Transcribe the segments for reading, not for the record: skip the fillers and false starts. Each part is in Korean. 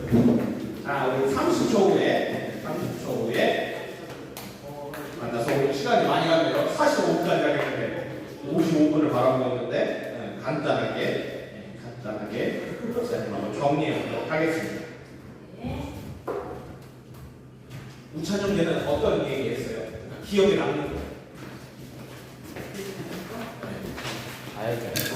자, 우리 30초 후에 만나서 오늘 시간이 많이 갔네요. 45분까지 하겠는데 55분을 바라보고 있는데 간단하게 목사님 한번 정리하도록 하겠습니다. 우차전개는 어떤 얘기했어요? 기억에 남는 거.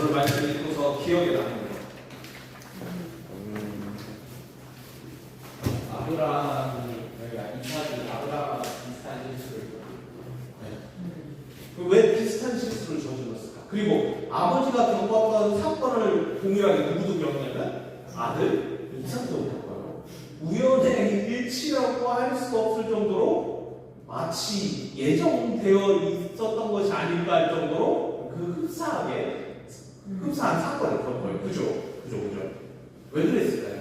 오늘 말씀 읽고서 기억에 남는 거. 아브라함이 이삭이 아브라함과 비슷한 실수를 왜 비슷한 실수를 저질렀을까? 그리고 아버지가 겪었던 사건을 동일하게 누구도 겪냐면 아들 이삭도 겪어요. 우연의 일치라고 할 수 없을 정도로 마치 예정되어 있었던 것이 아닐까 할 정도로 그 흡사한 사건을 겪어요. 그죠? 왜 그랬을까요?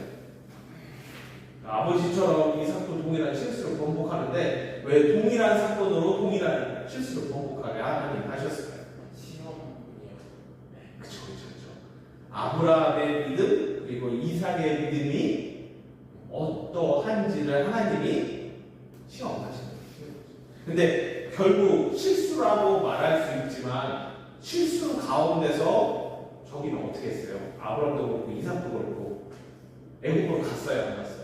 아버지처럼 이삭도 동일한 실수를 번복하는데 왜 동일한 사건으로 동일한 실수를 번복하게 하나님 하셨을까요? 시험이요. 그쵸. 아브라함의 믿음 그리고 이삭의 믿음이 어떠한지를 하나님이 시험하시는 거예요. 근데 결국 실수라고 말할 수 있지만 실수 가운데서 저기는 어떻게 했어요? 아브라함도 그렇고 이삭도 그렇고 애국으로 갔어요, 안 갔어요?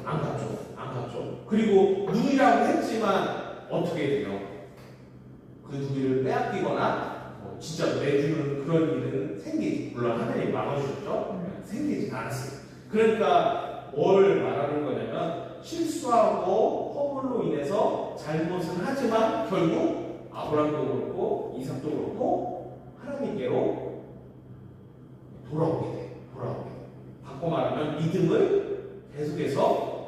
안 갔죠. 그리고 누이라고 했지만 어떻게 돼요? 그 누이를 빼앗기거나 진짜 내주는 그런 일은 생기지. 물론 하나님이 막아주셨죠. 생기지 않았어요. 그러니까 뭘 말하는 거냐면 실수하고 허물로 인해서 잘못은 하지만 결국 아브라함도 그렇고 이삭도 그렇고 하나님께로 돌아오게 돼. 바꿔 말하면 믿음을 계속해서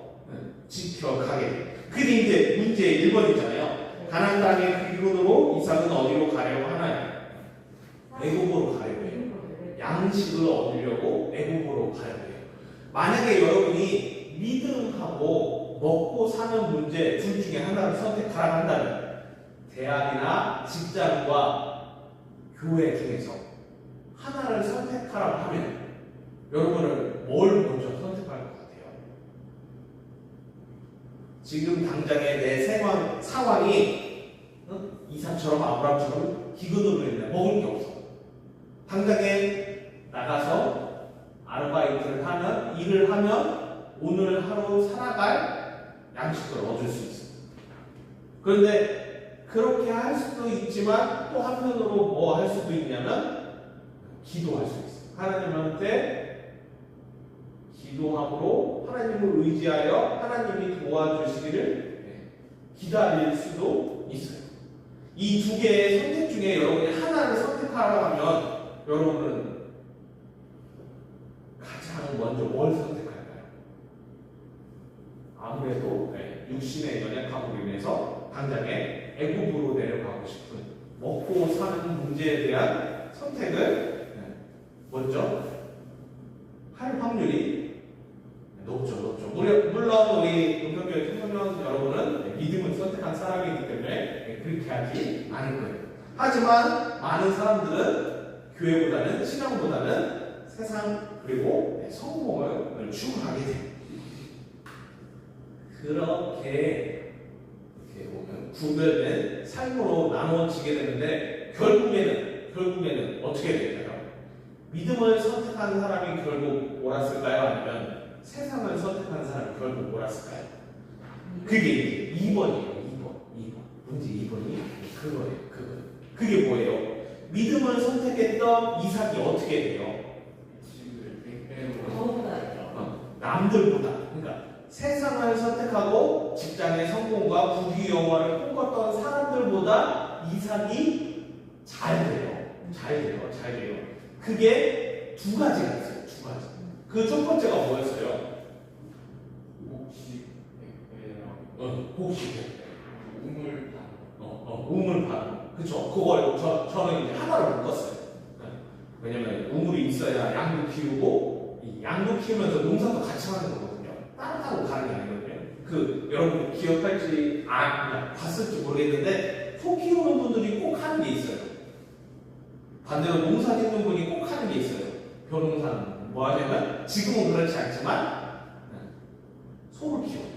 지켜가게 돼. 근데 이제 문제 1번이잖아요. 가나안 땅의 기근으로 이삭은 어디로 가려고 하나요? 애굽으로 가려고 해요. 양식을 얻으려고 애굽으로 가려고 해요. 만약에 여러분이 믿음하고 먹고 사는 문제 둘 중에 하나를 선택하라 한다면 대학이나 직장과 교회 중에서 하나를 선택하라고 하면 여러분은 뭘 먼저 선택할 것 같아요? 지금 당장의 내 상황이 이삭처럼 아브라함처럼 기근으로 인해 먹을 게 없어. 당장에 나가서 아르바이트를 하면 일을 하면 오늘 하루 살아갈 양식을 얻을 수 있어. 그런데 그렇게 할 수도 있지만 또 한편으로 뭐 할 수도 있냐면 기도할 수 있어. 하나님한테 기도함으로 하나님을 의지하여 하나님이 도와주시기를 기다릴 수도 있어요. 이 두 개의 선택 중에 여러분이 하나를 선택하라고 하면 여러분은 가장 먼저 뭘 선택할까요? 아무래도 육신의 연약함으로 인해서 당장에 애굽으로 내려가고 싶은 먹고 사는 문제에 대한 선택을 먼저 할 확률이 높죠. 물론 우리 용평교회 청소년 여러분은 믿음을 선택한 사람이기 때문에 그렇게 하지 않을 거예요. 하지만 많은 사람들은 교회보다는 신앙보다는 세상 그리고 성공을 추구하게 돼요. 그렇게 보면 구별된 삶으로 나누어지게 되는데 결국에는 어떻게 될까요? 믿음을 선택한 사람이 결국 옳았을까요? 아니면 세상을 선택한 사람이 결국 옳았을까요? 그게 2번이에요. 2번. 문제 2번이 그거예요. 그게 뭐예요? 믿음을 선택했던 이삭이 어떻게 돼요? 남들보다. 그러니까 세상을 선택하고 직장의 성공과 부귀 영화를 꿈꿨던 사람들보다 이삭이 잘 돼요. 그게 두 가지가 있어요. 두 가지. 그 첫 번째가 뭐였어요? 복식. 우물판. 그쵸? 그걸 저는 이제 하나를 묶었어요. 왜냐면 우물이 있어야 양도 키우고 이 양도 키우면서 농사도 같이 하는 거거든요. 따로 가는 게 아니거든요. 여러분 기억할지 봤을지 모르겠는데 소 키우는 분들이 꼭 하는 게 있어요. 반대로 농사 짓는 분이 꼭 하는 게 있어요. 벼농사는 뭐 하냐면 지금은 그렇지 않지만 소를 키워요.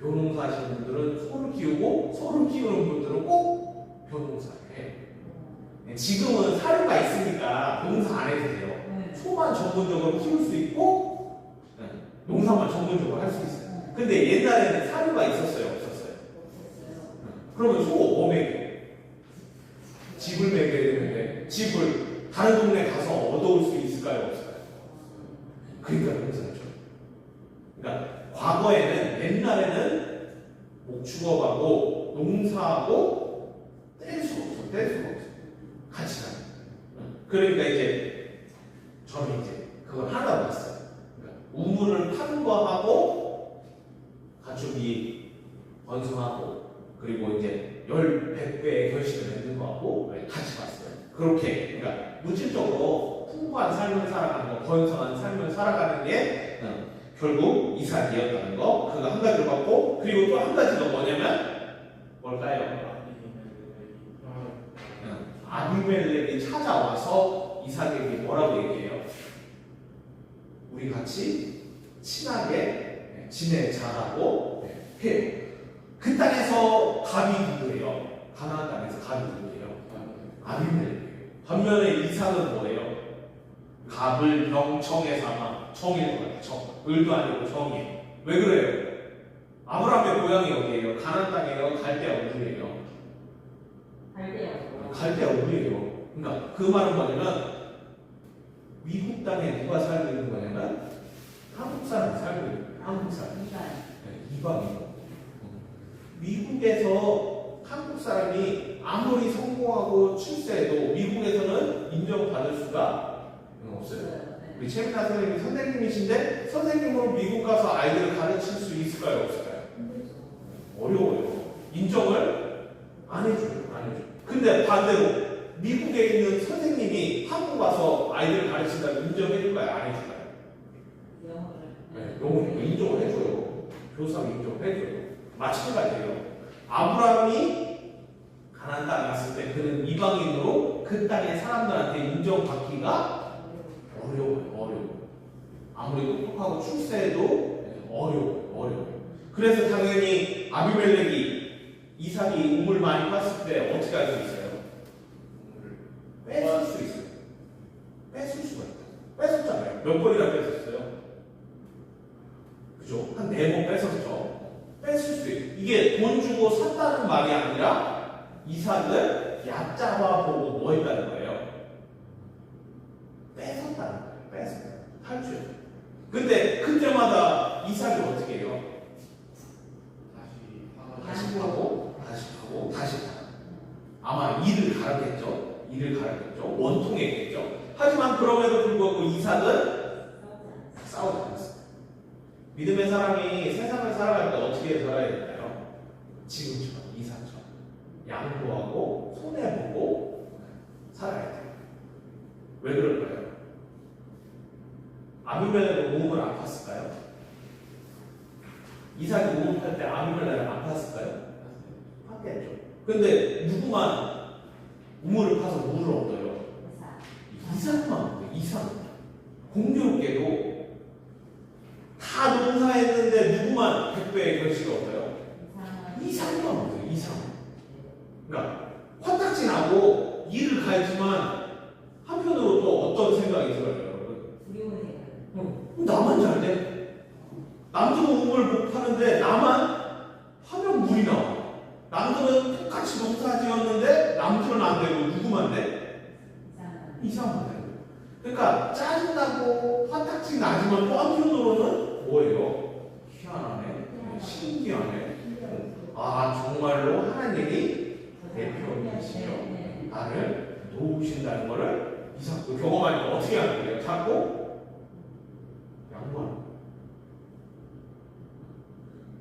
벼농사 하시는 분들은 소를 키우고 소를 키우는 분들은 꼭 벼농사를 해요. 지금은 사료가 있으니까 농사 안 해도 돼요. 소만 전문적으로 키울 수 있고 농사만 전문적으로 할 수 있어요. 근데 옛날에는 사료가 있었어요? 없었어요? 그러면 소 뭐 먹여요? 집을 먹여야 되는데 집을 다른 동네 가서 얻어올 수 있을까요? 없을까요? 그러니까 농사죠. 그러니까 과거에는 옛날에는 목축업하고 농사하고 뗄 수가 없어. 같이 가요. 그러니까 이제 저는 이제 그걸 하다 봤어요. 그러니까 우물을 파는 거하고 가축이 번성하고 그리고 이제 100배의 결실을 맺는 거하고 같이 봤어요. 그렇게 그러니까 물질적으로 풍부한 삶을 살아가는 거, 번성한 삶을 살아가는 게 결국 이삭이었다는 거, 그거 한 가지를 봤고, 그리고 또 한 가지가 뭐냐면 뭘까요? 아비멜렉이 찾아와서 이삭에게 뭐라고 얘기해요? 우리 같이 친하게 지내자라고 해요. 그 땅에서 갑이 누구예요? 가나안 땅에서 갑이 누구예요? 아비멜렉이에요. 반면에 이삭은 뭐예요? 갑을 병청에 삼아. 정일 것 같아요. 정. 을도 아니고 정이에요. 왜 그래요? 아브라함의 고향이 어디예요? 가나안 땅이에요? 갈대아 우르예요? 갈대아 우르예요. 그러니까 그 말은 뭐냐면 미국 땅에 누가 살고 있는 거냐면 한국 사람이 살고 있는 거예요. 한국 사람. 이방이고. 미국에서 한국 사람이 아무리 성공하고 출세해도 미국에서는 인정받을 수가 없어요. 우리 최민아 선생님이 선생님이신데 선생님으로 미국 가서 아이들을 가르칠 수 있을까요? 없을까요? 어려워요. 인정을 안 해줘요. 근데 반대로 미국에 있는 선생님이 한국 와서 아이들을 가르친다면 인정해줄까요? 안 해줄까요? 영어를 인정을 해줘요. 교사가 인정해줘요. 마찬가지예요. 아브라함이 가나안 땅에 갔을 때 그는 이방인으로 그 땅의 사람들한테 인정받기가 어려워요. 아무리 똑똑하고 출세해도 어려워요. 그래서 당연히 아비멜렉이 이삭이 우물 많이 팠을 때 어떻게 할 수 있어요? 뺏을 수 있어요. 뺏을 수가 있어요. 뺏었잖아요. 몇 번이나 뺏었어요? 그죠? 한 4번 뺏었죠. 뺏을 수 있어요. 이게 돈 주고 샀다는 말이 아니라 이삭을 얕잡아 보고 뭐 했다는 거예요? 뺏었다는 거예요. 탈취. 근데 그때마다 이삭이 어떻게 해요? 다시 파고. 아마 이를 갈았겠죠. 원통했겠죠. 하지만 그럼에도 불구하고 이삭은 싸우지 않았어요. 믿음의 사람이 세상을 살아갈 때 어떻게 살아야 될까요? 지금처럼, 이삭처럼 양보하고 손해보고 살아야 돼요. 왜 그럴까요? 아비멜렉은 우물을 안 팠을까요? 이삭이 우물 팔 때 아비멜렉은 안 팠을까요? 팠겠죠. 근데 누구만 우물을 파서 물을 얻어요? 이삭만 얻어요. 이삭. 공교롭게도 다 농사했는데 누구만 100배의 결실을 얻어요? 이삭만 얻어요. 이삭. 그러니까 화딱지 나고 일을 갈지만 한편으로 또 어떤 생각이 들어요, 여러분? 나만 잘 돼. 남들은 우물 못 파는데 나만 파면 물이 나와. 남들은 똑같이 농사 지었는데 남들은 안 되고 누구만 돼? 이상한 거예요. 그러니까 짜증나고 화딱지 나지만 또 한편으로는 뭐예요? 희한하네. 신기하네. 아, 정말로 하나님이 내 편이시죠. 나를 도우신다는 거를 이삭도 경험하니까 어떻게 하는 거예요? 자꾸 양보하는 거예요.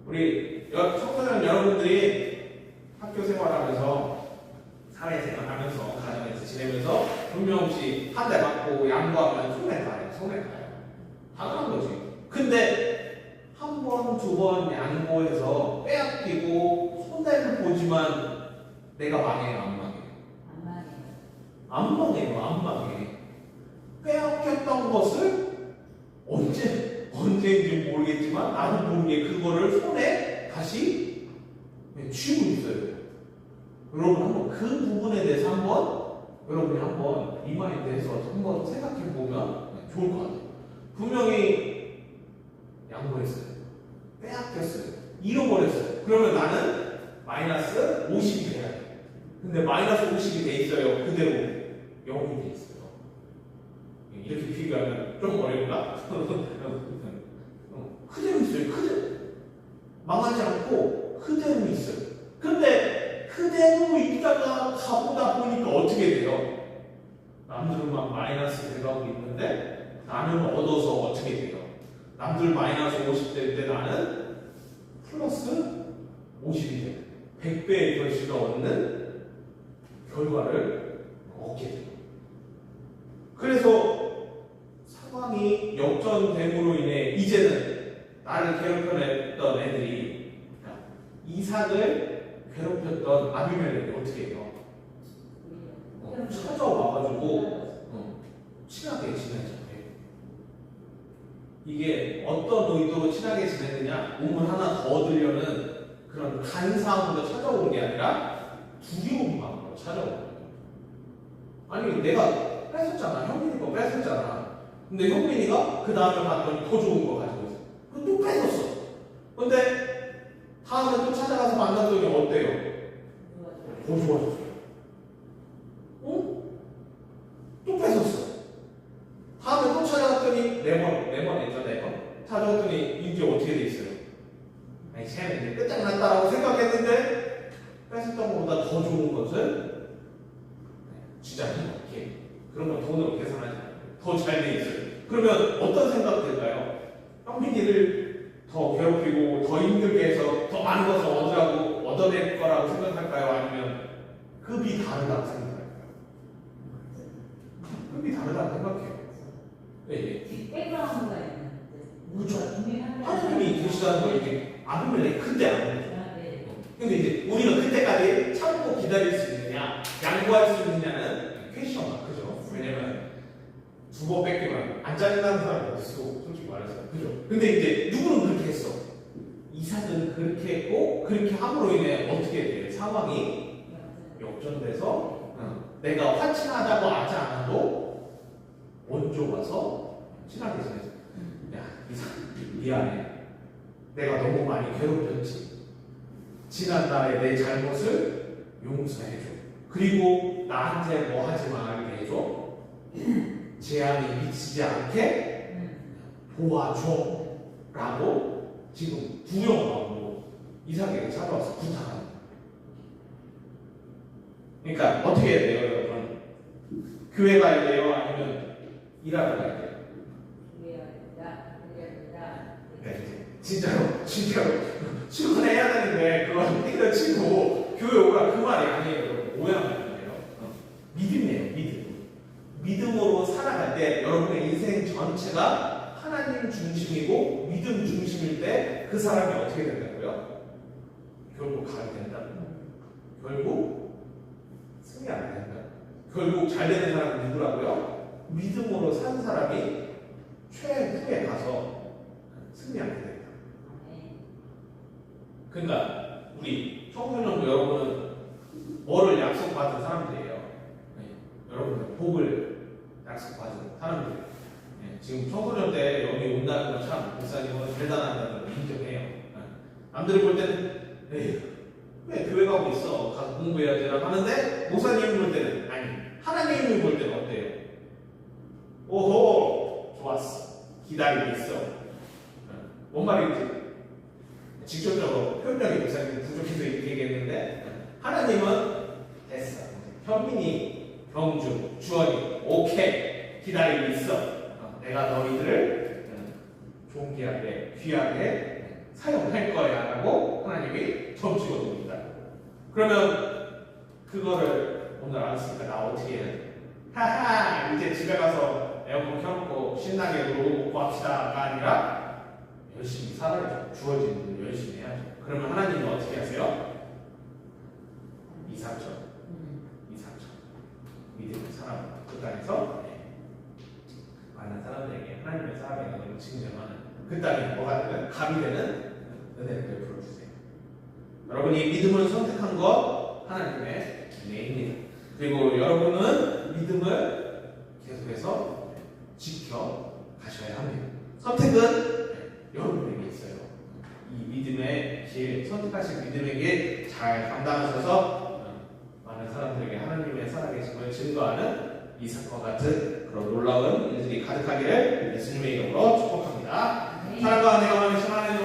우리 청소년 여러분들이 학교 생활하면서 사회생활하면서 가정에서 지내면서 분명히 한 대 맞고 양보하면 손해 가요. 당연한 거지. 근데 한 번, 두 번 양보해서 빼앗기고 손해를 보지만 내가 망해요, 안 망해요? 안 망해요. 빼앗겼던 것을 모르겠지만 나도 모르게 그거를 손에 다시 쥐고 있어요. 여러분 한번 그 부분에 대해서 여러분이 한번 리마인드해서 한번 생각해 보면 좋을 것 같아요. 분명히 양보했어요. 빼앗겼어요. 잃어버렸어요. 그러면 나는 마이너스 50이 돼야 돼요. 근데 마이너스 50이 돼 있어요. 그대로 0이 돼 있어요. 이렇게 비교하면 좀 어려운가? 그대로 있어요. 그대로. 망하지 않고 그대로 있어요. 근데 그대로 있다가 가보다 보니까 어떻게 돼요? 남들은 막 마이너스 돼가고 있는데 나는 얻어서 어떻게 돼요? 남들 마이너스 50될 때 나는 플러스 50이 돼요. 100배의 결실을 얻는 결과를 얻게 돼요. 그래서 상황이 역전됨으로 인해 이제는 나를 괴롭혀냈던 애들이 이삭을 괴롭혔던 아비멜렉이 어떻게 해요? 찾아와가지고 친하게 지내죠. 이게 어떤 의도로 친하게 지내느냐, 몸을 하나 더 얻으려는 그런 간사함으로 찾아온 게 아니라 두려움만으로 찾아온 거예요. 아니 내가 뺏었잖아. 현민이 거 뺏었잖아. 근데 현민이가 그 다음에 봤더니 더 좋은 거 가지고 있어. 그럼 또 뺏었어. 근데 다음에 또 찾아가서 만났더니 어때요? 더 좋아졌어. 어? 또 뺏었어. 다음에 또 찾아갔더니 4번 했죠. 4번 찾아갔더니 이제 어떻게 돼 있어요? 아니 쟤는 이제 끝장났다라고 생각했는데 뺏었던 것보다 더 좋은 것을 진짜 이렇게 그런 건 돈으로 계산하지 않아요. 더 잘 돼 있어요. 그러면 어떤 생각 들까요? 현민이를 더 괴롭히고 더 힘들게 해서 더 많은 것을 얻어낼 거라고 생각할까요? 아니면 급이 다르다고 생각할까요? 급이 다르다고 생각해요. 네. 백그라운드가 있는데. 그렇죠. 하나님이 계시다는 거 이게 아비멜렉 그때 안 거죠. 근데 이제 우리는 그때까지 참고 기다릴 수 있느냐, 양보할 수 있느냐는 퀘스천 마크죠. 왜냐면 두 번 뺏기면 안 짜증나는 사람이 어딨어, 솔직히 말해서. 그죠? 근데 이제 누구는 그렇게 했어. 이삭은 그렇게 했고, 그렇게 함으로 인해 어떻게 돼? 상황이 역전돼서 내가 화친하자고 하지 않아도 원조 와서 친하게 지내서 야, 이삭 미안해. 내가 너무 많이 괴롭혔지. 지난날의 내 잘못을 용서해줘. 그리고 나한테 뭐 하지 말게 해줘. 제한이 미치지 않게 도와줘. 라고 지금 두려움으로 이삭에게 찾아와서 부탁합니다. 그러니까 어떻게 해야 돼요, 여러분? 교회 가야 돼요? 아니면 일하러 가야 돼요? 네, 진짜로 출근해야 되는데 그걸 때려치고 교회 오라 그 말이 아니에요. 오해하면 안 돼요. 믿음이에요. 믿음으로 살아갈 때 여러분의 인생 전체가 하나님 중심이고 믿음 중심일 때 그 사람이 어떻게 된다고요? 결국 가게 된다. 결국 승리 안 된다. 결국 잘 되는 사람은 누구라고요? 믿음으로 산 사람이 최후에 가서 승리하게 된다. 그러니까 우리 청소년도 여러분은 뭐를 약속받은 사람들이에요. 여러분은 복을 약속받은 사람들이에요. 지금 청소년 때 여기 온다는 건 참 목사님은 대단하다는 걸 인정해요. 남들이 볼 때는 왜 교회 가고 있어? 가서 공부해야지라고 하는데 목사님이 볼 때는 아니 하나님이 볼 때는 어때요? 오호 좋았어. 기다리고 있어. 뭔 말인지 직접적으로 표현력이 목사님이 부족해서 이렇게 얘기했는데 하나님은 됐어. 현민이, 경주, 주원이 오케이 기다리고 있어. 내가 너희들을 존귀하게 귀하게 사용할 거야 라고 하나님이 점찍어 둡니다. 그러면 그거를 오늘 알았으니까 나 어떻게 해? 하하 이제 집에 가서 에어컨 켜놓고 신나게 놀고 먹고 합시다가 아니라 열심히 살아야죠. 주어진 일 열심히 해야죠. 그러면 하나님은 어떻게 하세요? 이삭처럼 믿음의 사람 그 땅에서 많은 사람들에게 하나님의 사람의 은혜를 증명하는 그 땅이 뭐가 되는 감이 되는 은혜를 베풀어 주세요. 여러분이 믿음을 선택한 것 하나님의 은혜입니다. 그리고 여러분은 믿음을 계속해서 지켜 가셔야 합니다. 선택은 여러분에게 있어요. 이 믿음의 길, 선택하신 믿음의 길 잘 감당하셔서 많은 사람들에게 하나님의 살아계심을 증거하는 이삭과 같은 그런 놀라운 일들이 가득하기를 예수님의 이름으로 축복합니다. 사랑과 은혜가 많으신 하나님